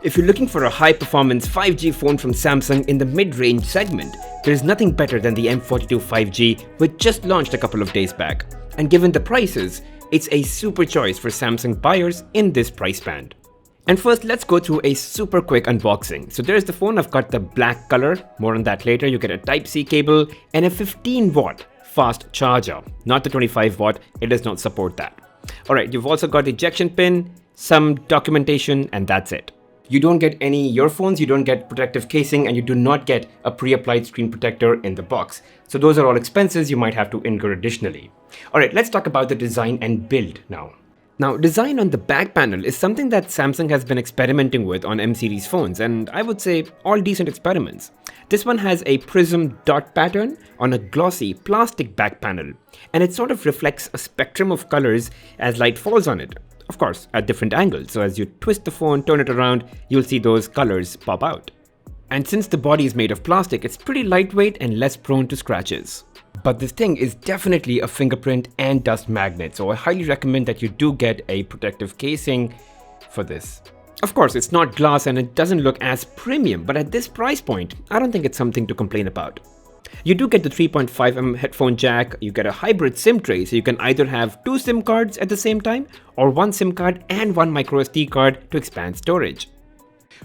If you're looking for a high-performance 5G phone from Samsung in the mid-range segment, there is nothing better than the M42 5G, which just launched a couple of days back. And given the prices, it's a super choice for Samsung buyers in this price band. And first, let's go through a super quick unboxing. So there's the phone. I've got the black color, more on that later. You get a Type-C cable and a 15-watt fast charger, not the 25-watt, it does not support that. Alright, you've also got the ejection pin, some documentation, and that's it. You don't get any earphones, you don't get protective casing, and you do not get a pre-applied screen protector in the box. So those are all expenses you might have to incur additionally. Alright, let's talk about the design and build now. Now, design on the back panel is something that Samsung has been experimenting with on M series phones, and I would say all decent experiments. This one has a prism dot pattern on a glossy plastic back panel, and it sort of reflects a spectrum of colors as light falls on it. Of course, at different angles, so as you twist the phone, turn it around, you'll see those colors pop out. And since the body is made of plastic, it's pretty lightweight and less prone to scratches. But this thing is definitely a fingerprint and dust magnet, so I highly recommend that you do get a protective casing for this. Of course, it's not glass and it doesn't look as premium, but at this price point, I don't think it's something to complain about. You do get the 3.5mm headphone jack, you get a hybrid SIM tray, so you can either have 2 SIM cards at the same time, or 1 SIM card and 1 microSD card to expand storage.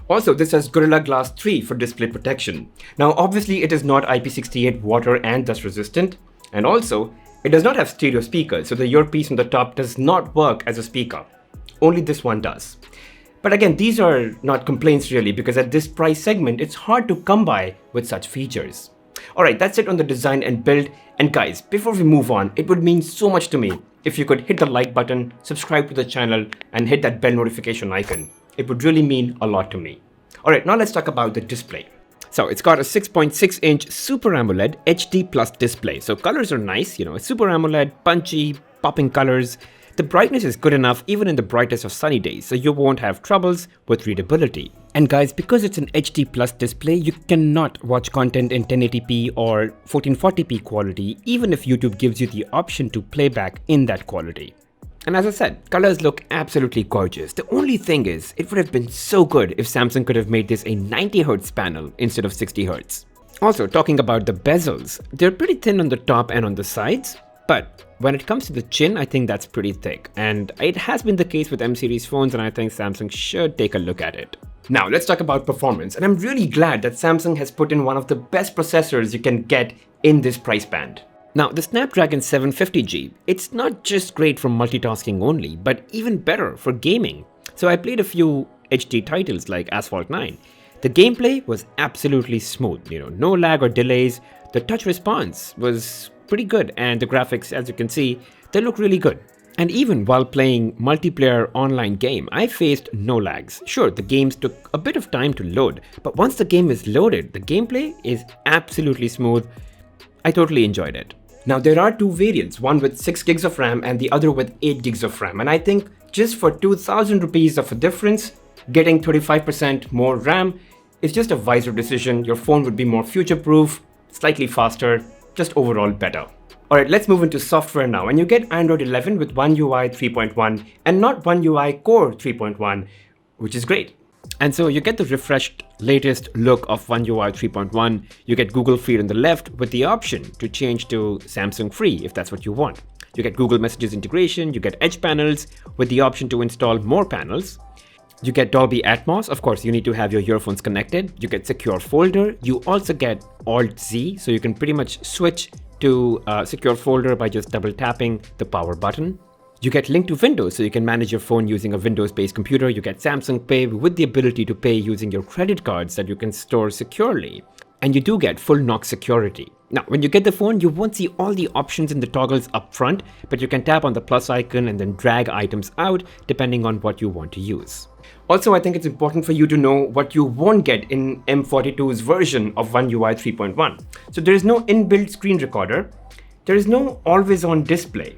Also, this has Gorilla Glass 3 for display protection. Now obviously it is not IP68 water and dust resistant, and also it does not have stereo speakers, so the earpiece on the top does not work as a speaker. Only this one does. But again, these are not complaints really, because at this price segment it's hard to come by with such features. Alright, that's it on the design and build, and guys, before we move on, it would mean so much to me if you could hit the like button, subscribe to the channel, and hit that bell notification icon. It would really mean a lot to me. Alright, now let's talk about the display. So it's got a 6.6-inch Super AMOLED HD Plus display. So colors are nice, it's Super AMOLED, punchy, popping colors. The brightness is good enough even in the brightest of sunny days, so you won't have troubles with readability. And guys, because it's an HD Plus display, you cannot watch content in 1080p or 1440p quality, even if YouTube gives you the option to playback in that quality. And as I said, colors look absolutely gorgeous. The only thing is, it would have been so good if Samsung could have made this a 90Hz panel instead of 60Hz. Also, talking about the bezels, they're pretty thin on the top and on the sides, but when it comes to the chin, I think that's pretty thick. And it has been the case with M series phones, and I think Samsung should take a look at it. Now, let's talk about performance, and I'm really glad that Samsung has put in one of the best processors you can get in this price band. Now, the Snapdragon 750G, it's not just great for multitasking only, but even better for gaming. So I played a few HD titles like Asphalt 9. The gameplay was absolutely smooth, no lag or delays. The touch response was pretty good, and the graphics, as you can see, they look really good. And even while playing multiplayer online game, I faced no lags. Sure, the games took a bit of time to load, but once the game is loaded, the gameplay is absolutely smooth. I totally enjoyed it. Now there are two variants, one with 6 gigs of RAM and the other with 8 gigs of RAM. And I think just for 2,000 rupees of a difference, getting 35% more RAM is just a wiser decision. Your phone would be more future-proof, slightly faster, just overall better. Alright, let's move into software now. And you get Android 11 with One UI 3.1 and not One UI Core 3.1, which is great. And so you get the refreshed latest look of One UI 3.1. You get Google Feed on the left with the option to change to Samsung Free if that's what you want. You get Google Messages integration, you get Edge panels with the option to install more panels. You get Dolby Atmos, of course you need to have your earphones connected. You get Secure Folder. You also get Alt-Z, so you can pretty much switch to Secure Folder by just double tapping the power button. You get Link to Windows, so you can manage your phone using a Windows-based computer. You get Samsung Pay with the ability to pay using your credit cards that you can store securely. And you do get full knock security. Now, when you get the phone, you won't see all the options in the toggles up front, but you can tap on the plus icon and then drag items out depending on what you want to use. Also, I think it's important for you to know what you won't get in M42's version of One UI 3.1. So there is no inbuilt screen recorder. There is no always-on display.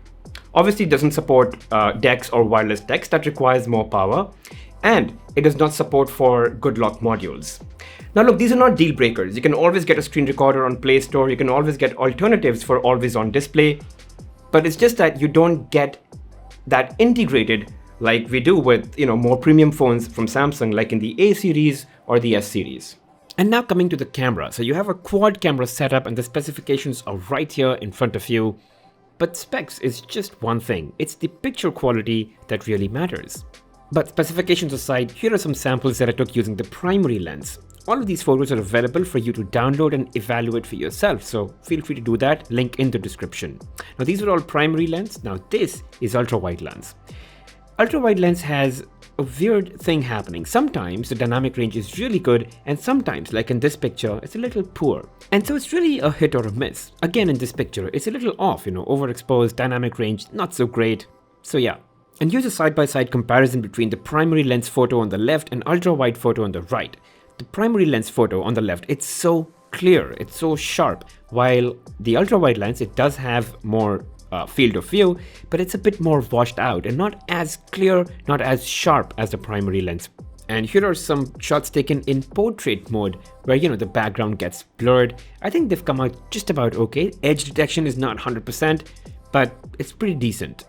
Obviously, it doesn't support DeX or wireless DeX, that requires more power, and it does not support for good lock modules. Now look, these are not deal breakers. You can always get a screen recorder on Play Store, you can always get alternatives for always on display, but it's just that you don't get that integrated like we do with, more premium phones from Samsung, like in the A series or the S series. And now coming to the camera. So you have a quad camera setup and the specifications are right here in front of you. But specs is just one thing. It's the picture quality that really matters. But specifications aside, here are some samples that I took using the primary lens. All of these photos are available for you to download and evaluate for yourself, so feel free to do that, link in the description. Now these are all primary lens, now this is ultra-wide lens. Ultra-wide lens has a weird thing happening. Sometimes the dynamic range is really good and sometimes, like in this picture, it's a little poor. And so it's really a hit or a miss. Again in this picture, it's a little off, overexposed, dynamic range, not so great. So yeah. And here's a side-by-side comparison between the primary lens photo on the left and ultra-wide photo on the right. The primary lens photo on the left, it's so clear, it's so sharp, while the ultra-wide lens, it does have more field of view, but it's a bit more washed out and not as clear, not as sharp as the primary lens. And here are some shots taken in portrait mode where, the background gets blurred. I think they've come out just about okay. Edge detection is not 100%, but it's pretty decent.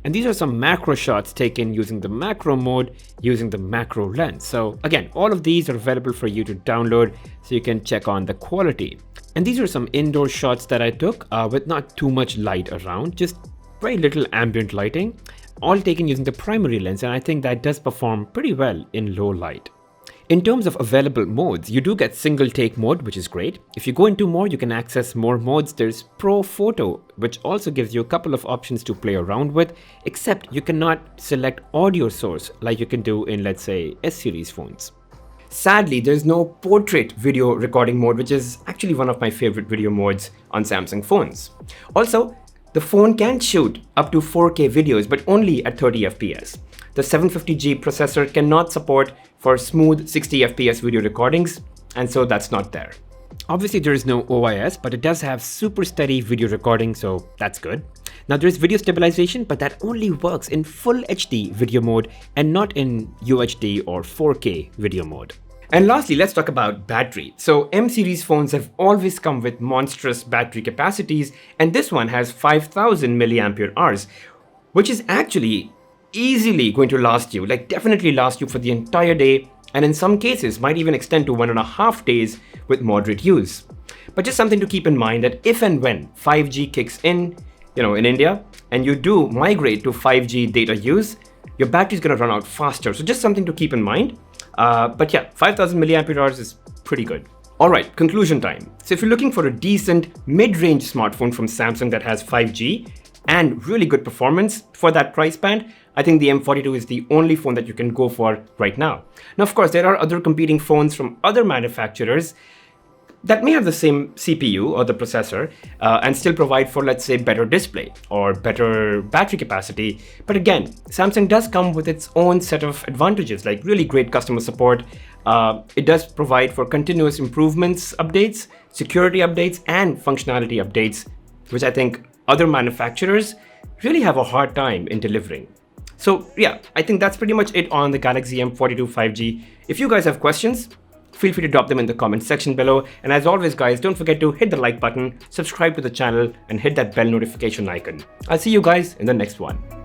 And these are some macro shots taken using the macro mode, using the macro lens. So again, all of these are available for you to download so you can check on the quality. And these are some indoor shots that I took with not too much light around, just very little ambient lighting, all taken using the primary lens. And I think that does perform pretty well in low light. In terms of available modes, you do get single take mode, which is great. If you go into more, you can access more modes. There's Pro Photo, which also gives you a couple of options to play around with, except you cannot select audio source like you can do in, let's say, S series phones. Sadly, there's no portrait video recording mode, which is actually one of my favorite video modes on Samsung phones. Also, the phone can shoot up to 4K videos, but only at 30 FPS. The 750G processor cannot support for smooth 60 FPS video recordings, and so that's not there. Obviously there is no OIS, but it does have super steady video recording, so that's good. Now there's video stabilization, but that only works in full HD video mode and not in UHD or 4K video mode. And lastly, let's talk about battery. So M series phones have always come with monstrous battery capacities, and this one has 5000 mAh, which is actually easily going to last you, like definitely last you for the entire day, and in some cases might even extend to 1.5 days with moderate use. But just something to keep in mind that if and when 5G kicks in, in India, and you do migrate to 5G data use, your battery is going to run out faster. So just something to keep in mind. But yeah, 5000 mAh is pretty good. All right, conclusion time. So if you're looking for a decent mid-range smartphone from Samsung that has 5G and really good performance for that price band, I think the M42 is the only phone that you can go for right now. Now, of course, there are other competing phones from other manufacturers that may have the same CPU or the processor and still provide for, let's say, better display or better battery capacity. But again, Samsung does come with its own set of advantages, like really great customer support. It does provide for continuous improvements updates, security updates, and functionality updates, which I think other manufacturers really have a hard time in delivering. So yeah, I think that's pretty much it on the Galaxy M42 5G. If you guys have questions, feel free to drop them in the comment section below. And as always, guys, don't forget to hit the like button, subscribe to the channel, and hit that bell notification icon. I'll see you guys in the next one.